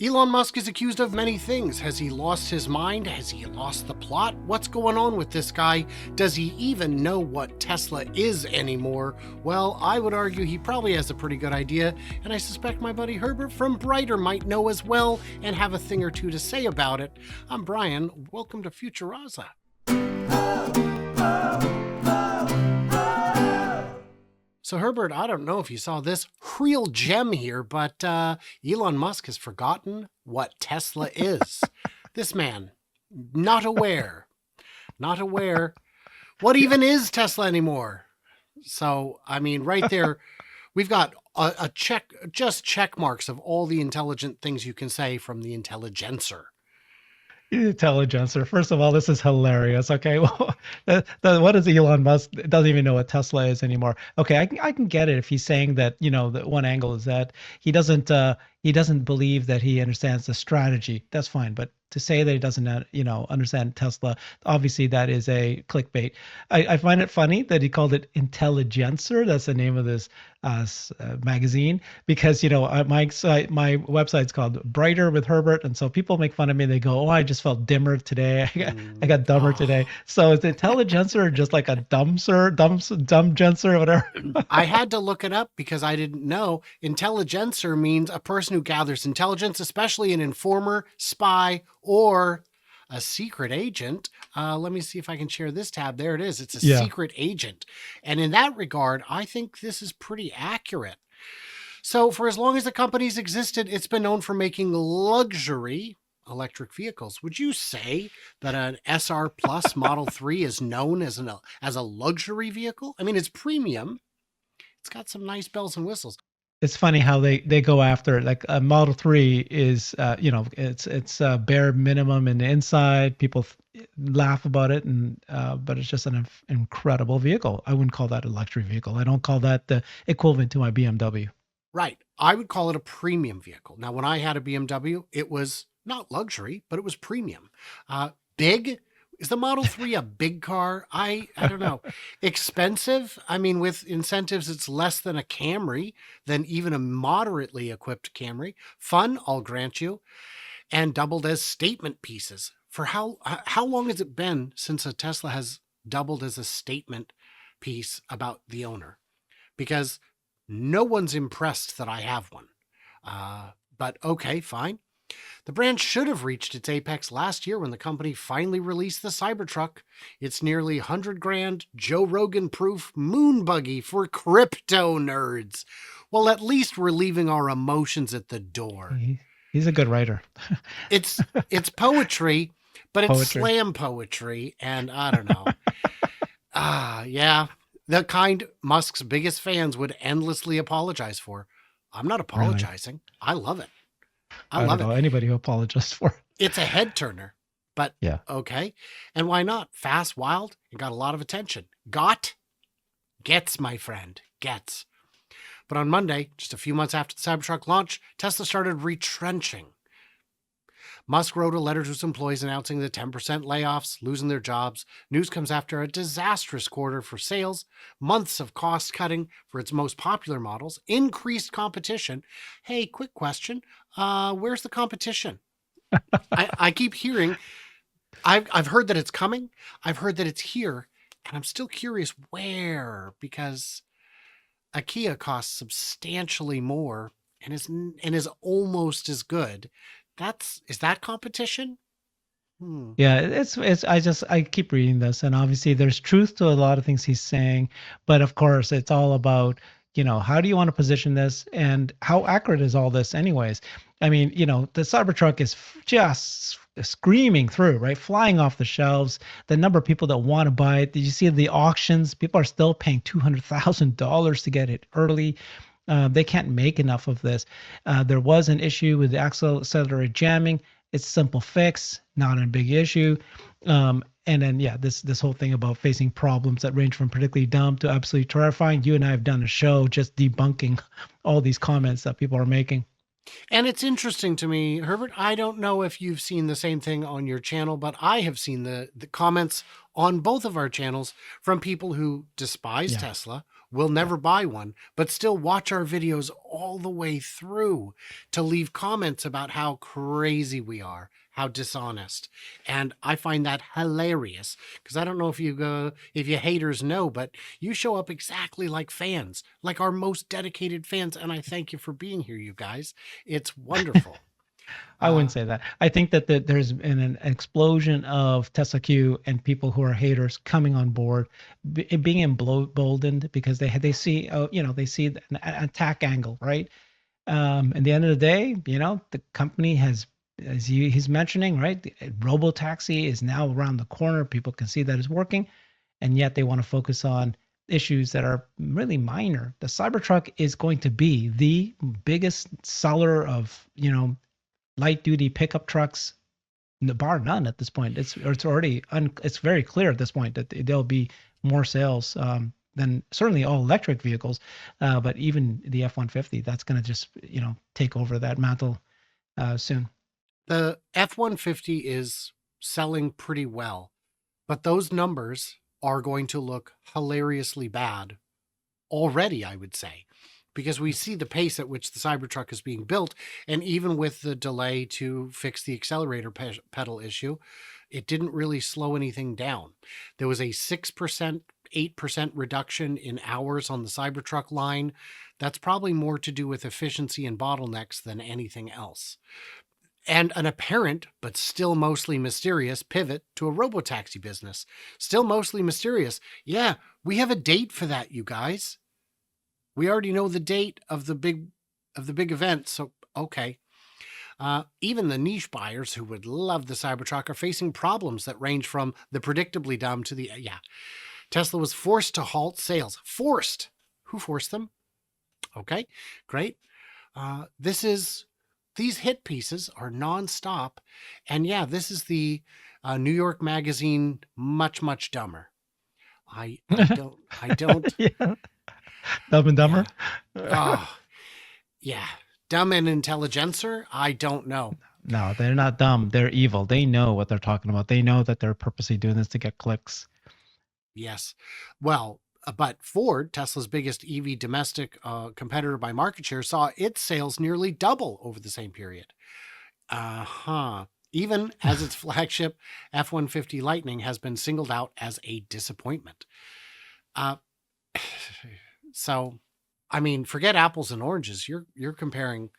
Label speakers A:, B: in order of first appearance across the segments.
A: Elon Musk is accused of many things. Has he lost his mind? Has he lost the plot? What's going on with this guy? Does he even know what Tesla is anymore? Well, I would argue he probably has a pretty good idea, and I suspect my buddy Herbert from Brighter might know as well and have a thing or two to say about it. I'm Brian. Welcome to Futuraza. So Herbert, I don't know if you saw this real gem here, but Elon Musk has forgotten what Tesla is. This man, not aware. What even is Tesla anymore? So, I mean, right there, we've got a check marks of all the intelligent things you can say from the Intelligencer.
B: Intelligencer. First of all, this is hilarious. Okay, well, what is Elon Musk? Doesn't even know what Tesla is anymore. Okay, I can get it if he's saying that. The one angle is that he doesn't believe that he understands the strategy. That's fine, but to say that he doesn't understand Tesla, obviously that is a clickbait. I find it funny that he called it Intelligencer. That's the name of this magazine, because my website's called Brighter with Herbert, and so people make fun of me. They go, "Oh, I just felt dimmer today. I got dumber today." So is Intelligencer just like a dumbgencer, or whatever?
A: I had to look it up because I didn't know. Intelligencer means a person who gathers intelligence, especially an informer, spy, or a secret agent. Let me see if I can share this tab. There it is. It's a secret agent. And in that regard, I think this is pretty accurate. So for as long as the company's existed, it's been known for making luxury electric vehicles. Would you say that an SR Plus Model 3 is known as a luxury vehicle? I mean, it's premium. It's got some nice bells and whistles.
B: It's funny how they go after it. Like a Model 3 is, it's bare minimum in the inside. People laugh about it, and but it's just an incredible vehicle. I wouldn't call that a luxury vehicle. I don't call that the equivalent to my BMW.
A: Right. I would call it a premium vehicle. Now, when I had a BMW, it was not luxury, but it was premium. Big. Is the Model 3 a big car? I don't know. Expensive? I mean, with incentives, it's less than a Camry, than even a moderately equipped Camry. Fun, I'll grant you. And doubled as statement pieces. For how long has it been since a Tesla has doubled as a statement piece about the owner? Because no one's impressed that I have one. But okay, fine. The brand should have reached its apex last year when the company finally released the Cybertruck. It's nearly 100 grand, Joe Rogan proof moon buggy for crypto nerds. Well, at least we're leaving our emotions at the door.
B: He's a good writer.
A: It's poetry, but it's slam poetry, and I don't know. Yeah, the kind Musk's biggest fans would endlessly apologize for. I'm not apologizing. Really? I love it.
B: I don't know anybody who apologized for it.
A: It's a head turner, but
B: yeah,
A: okay. And why not? Fast, wild, and got a lot of attention. Gets, my friend, gets. But on Monday, just a few months after the Cybertruck launch, Tesla started retrenching. Musk wrote a letter to his employees announcing the 10% layoffs, losing their jobs. News comes after a disastrous quarter for sales, months of cost cutting for its most popular models, increased competition. Hey, quick question. Where's the competition? I keep hearing, I've heard that it's coming. I've heard that it's here, and I'm still curious where, because a Kia costs substantially more and is almost as good. Is that competition?
B: Yeah, it's I keep reading this, and obviously there's truth to a lot of things he's saying, but of course it's all about, how do you want to position this, and how accurate is all this anyways? I mean, the Cybertruck is just screaming through, right? Flying off the shelves. The number of people that want to buy it. Did you see the auctions? People are still paying $200,000 to get it early. They can't make enough of this. There was an issue with the accelerator jamming. It's a simple fix, not a big issue. And then, this whole thing about facing problems that range from particularly dumb to absolutely terrifying. You and I have done a show just debunking all these comments that people are making.
A: And it's interesting to me, Herbert, I don't know if you've seen the same thing on your channel, but I have seen the comments on both of our channels from people who despise Tesla, will never buy one, but still watch our videos all the way through to leave comments about how crazy we are, how dishonest. And I find that hilarious because I don't know if you haters know, but you show up exactly like fans, like our most dedicated fans. And I thank you for being here, you guys. It's wonderful.
B: I wouldn't say that. I think that there's been an explosion of Tesla Q and people who are haters coming on board, being emboldened because they see, they see an attack angle, right? At the end of the day, the company has, as he's mentioning, right, the robotaxi is now around the corner. People can see that it's working, and yet they want to focus on issues that are really minor. The Cybertruck is going to be the biggest seller of, light duty pickup trucks, bar none at this point. It's already it's very clear at this point that there'll be more sales than certainly all electric vehicles, but even the F-150, that's going to just take over that mantle soon.
A: The F-150 is selling pretty well, but those numbers are going to look hilariously bad already, I would say, because we see the pace at which the Cybertruck is being built. And even with the delay to fix the accelerator pedal issue, it didn't really slow anything down. There was a 6%, 8% reduction in hours on the Cybertruck line. That's probably more to do with efficiency and bottlenecks than anything else. And an apparent, but still mostly mysterious, pivot to a robotaxi business. Still mostly mysterious. Yeah, we have a date for that, you guys. We already know the date of the big event, so okay. Even the niche buyers who would love the Cybertruck are facing problems that range from the predictably dumb to the Tesla was forced to halt sales. Forced. Who forced them? Okay, great. These hit pieces are nonstop, and this is the New York Magazine much, much dumber. I don't.
B: Yeah. Dumb and Dumber.
A: Oh, yeah. Dumb and Intelligencer? I don't know.
B: No, they're not dumb. They're evil. They know what they're talking about. They know that they're purposely doing this to get clicks.
A: Yes. Well, but Ford, Tesla's biggest EV domestic competitor by market share, saw its sales nearly double over the same period. Even as its flagship F-150 Lightning has been singled out as a disappointment. So, I mean, forget apples and oranges. You're comparing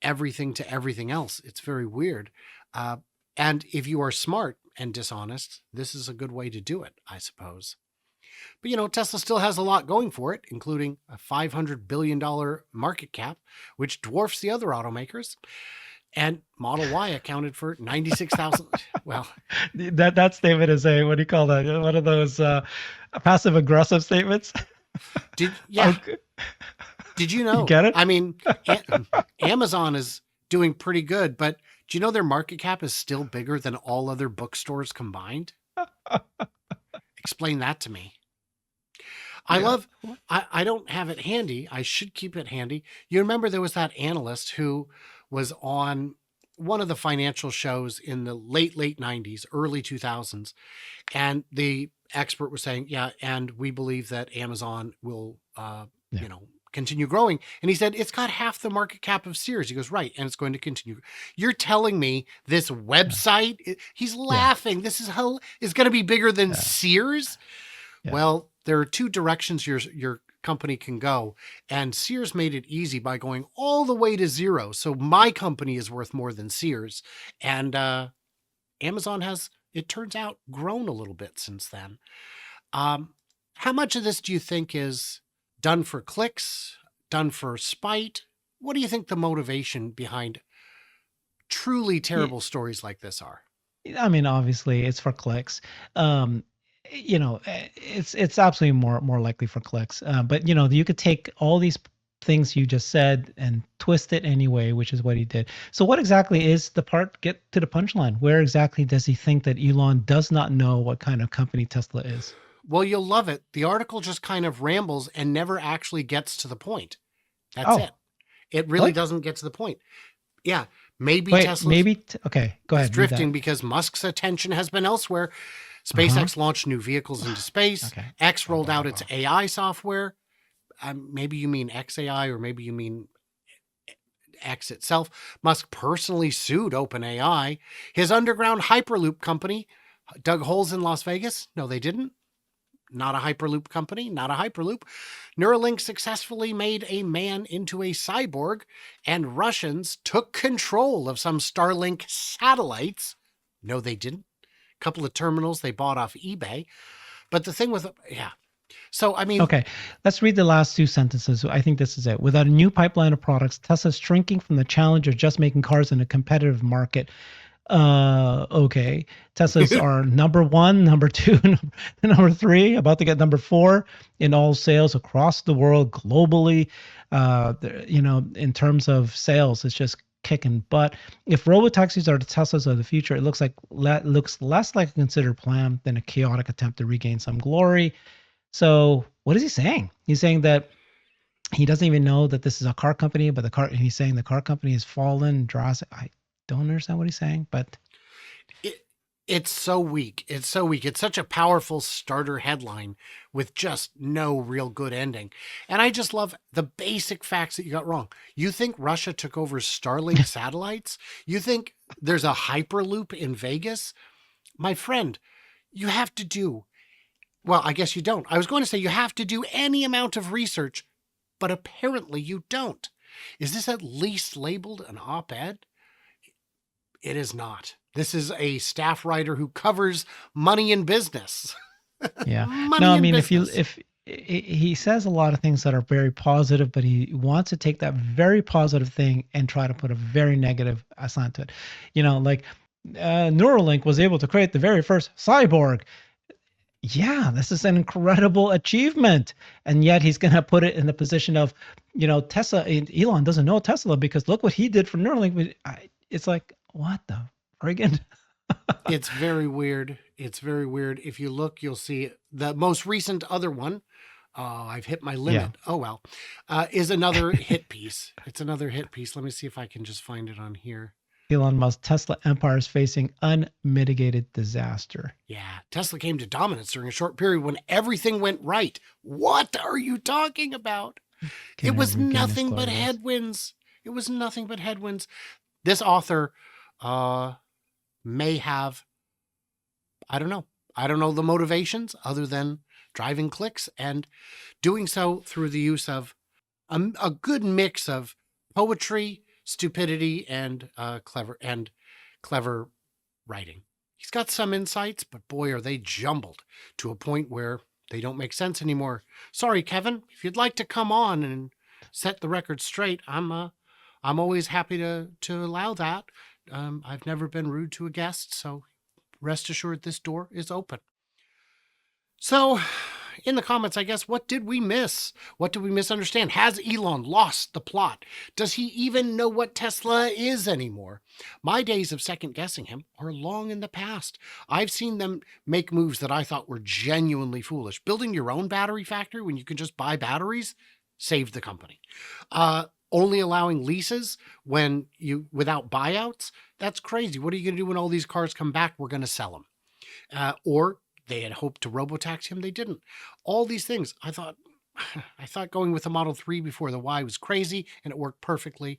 A: everything to everything else. It's very weird. And if you are smart and dishonest, this is a good way to do it, I suppose. But, Tesla still has a lot going for it, including a $500 billion market cap, which dwarfs the other automakers. And Model Y accounted for 96,000. Well,
B: that statement is what do you call that? One of those passive aggressive statements.
A: Did you know?
B: You get it?
A: I mean, Amazon is doing pretty good, but do you know their market cap is still bigger than all other bookstores combined? Explain that to me. I don't have it handy. I should keep it handy. You remember there was that analyst who was on one of the financial shows in the late 90s, early 2000s. And the expert was saying, and we believe that Amazon will, continue growing. And he said, it's got half the market cap of Sears. He goes, right. And it's going to continue. You're telling me this website, he's laughing. This is going to be bigger than Sears. Yeah. Well, there are two directions your company can go. And Sears made it easy by going all the way to zero. So my company is worth more than Sears. And Amazon has, it turns out, grown a little bit since then. How much of this do you think is done for clicks, done for spite? What do you think the motivation behind truly terrible stories like this are?
B: I mean, obviously it's for clicks. It's absolutely more likely for clicks. But you could take all these things you just said and twist it anyway, which is what he did. So what exactly is the part? Get to the punchline. Where exactly does he think that Elon does not know what kind of company Tesla is?
A: Well, you'll love it. The article just kind of rambles and never actually gets to the point. That's it. It really doesn't get to the point. Yeah. Maybe Tesla's
B: okay, go ahead.
A: Drifting because Musk's attention has been elsewhere. SpaceX launched new vehicles into space. X rolled out its AI software. maybe you mean XAI, or maybe you mean X itself. Musk personally sued OpenAI. His underground Hyperloop company dug holes in Las Vegas. No, they didn't. Not a Hyperloop company, not a Hyperloop. Neuralink successfully made a man into a cyborg, and Russians took control of some Starlink satellites. No, they didn't. A couple of terminals they bought off eBay. But the thing with, yeah. So, I mean,
B: Okay, let's read the last two sentences. I think this is it. Without a new pipeline of products, Tesla's shrinking from the challenge of just making cars in a competitive market. Okay. Tesla's are number one, number two, number three, about to get number four in all sales across the world globally. In terms of sales, it's just kicking butt. If robotaxis are the Teslas of the future, it looks less like a considered plan than a chaotic attempt to regain some glory. So what is he saying? He's saying that he doesn't even know that this is a car company, but he's saying the car company has fallen drastic. I don't understand what he's saying, but
A: it's so weak. It's so weak. It's such a powerful starter headline with just no real good ending. And I just love the basic facts that you got wrong. You think Russia took over Starlink satellites? You think there's a Hyperloop in Vegas? My friend, you have to do, well, I guess you don't. I was going to say you have to do any amount of research, but apparently you don't. Is this at least labeled an op-ed? It is not. This is a staff writer who covers money and business.
B: yeah.
A: Money
B: No, I
A: and
B: mean,
A: business.
B: if he says a lot of things that are very positive, but he wants to take that very positive thing and try to put a very negative slant to it. Like Neuralink was able to create the very first cyborg. Yeah, this is an incredible achievement. And yet he's going to put it in the position of, Tesla. Elon doesn't know Tesla because look what he did for Neuralink. It's like, what the friggin'?
A: It's very weird. It's very weird. If you look, you'll see the most recent other one. Oh, I've hit my limit.
B: Yeah.
A: Oh, well, is another hit piece. It's another hit piece. Let me see if I can just find it on here.
B: Elon Musk Tesla empire is facing unmitigated disaster.
A: Yeah, Tesla came to dominance during a short period when everything went right. What are you talking about? It was nothing but headwinds. It was nothing but headwinds. This author may have, I don't know. I don't know the motivations other than driving clicks and doing so through the use of a good mix of poetry, stupidity, and clever writing. He's got some insights, but boy, are they jumbled to a point where they don't make sense anymore. Sorry, Kevin. If you'd like to come on and set the record straight, I'm always happy to allow that. I've never been rude to a guest, so rest assured this door is open. So, in the comments, I guess, what did we miss? What did we misunderstand? Has Elon lost the plot? Does he even know what Tesla is anymore? My days of second guessing him are long in the past. I've seen them make moves that I thought were genuinely foolish. Building your own battery factory when you can just buy batteries saved the company. Only allowing leases without buyouts, that's crazy. What are you going to do when all these cars come back? We're going to sell them. Or they had hoped to robotaxi him. They didn't. All these things. I thought going with the Model 3 before the Y was crazy, and it worked perfectly.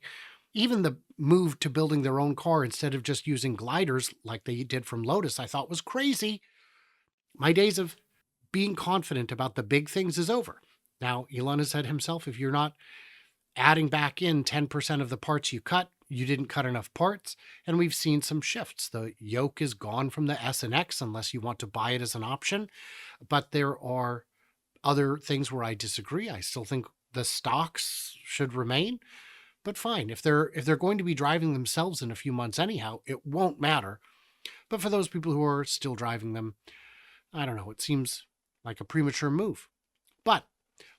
A: Even the move to building their own car instead of just using gliders like they did from Lotus, I thought was crazy. My days of being confident about the big things is over. Now, Elon has said himself, if you're not adding back in 10% of the parts you cut, you didn't cut enough parts, and we've seen some shifts. The yoke is gone from the S and X unless you want to buy it as an option, but there are other things where I disagree. I still think the stocks should remain, but fine. If they're going to be driving themselves in a few months anyhow, it won't matter. But for those people who are still driving them, I don't know, it seems like a premature move. But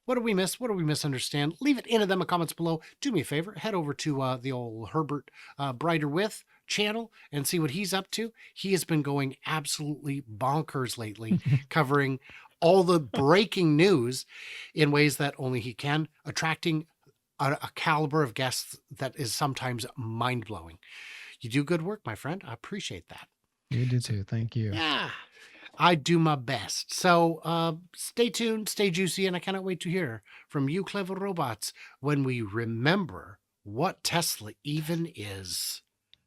A: what do we miss? What do we misunderstand? Leave it into them comments below. Do me a favor, head over to the old Herbert Brighter With channel and see what he's up to. He has been going absolutely bonkers lately, covering all the breaking news in ways that only he can, attracting a caliber of guests that is sometimes mind-blowing. You do good work, my friend. I appreciate that.
B: You do too. Thank you.
A: Yeah. I do my best. So stay tuned, stay juicy, and I cannot wait to hear from you, clever robots, when we remember what Tesla even is.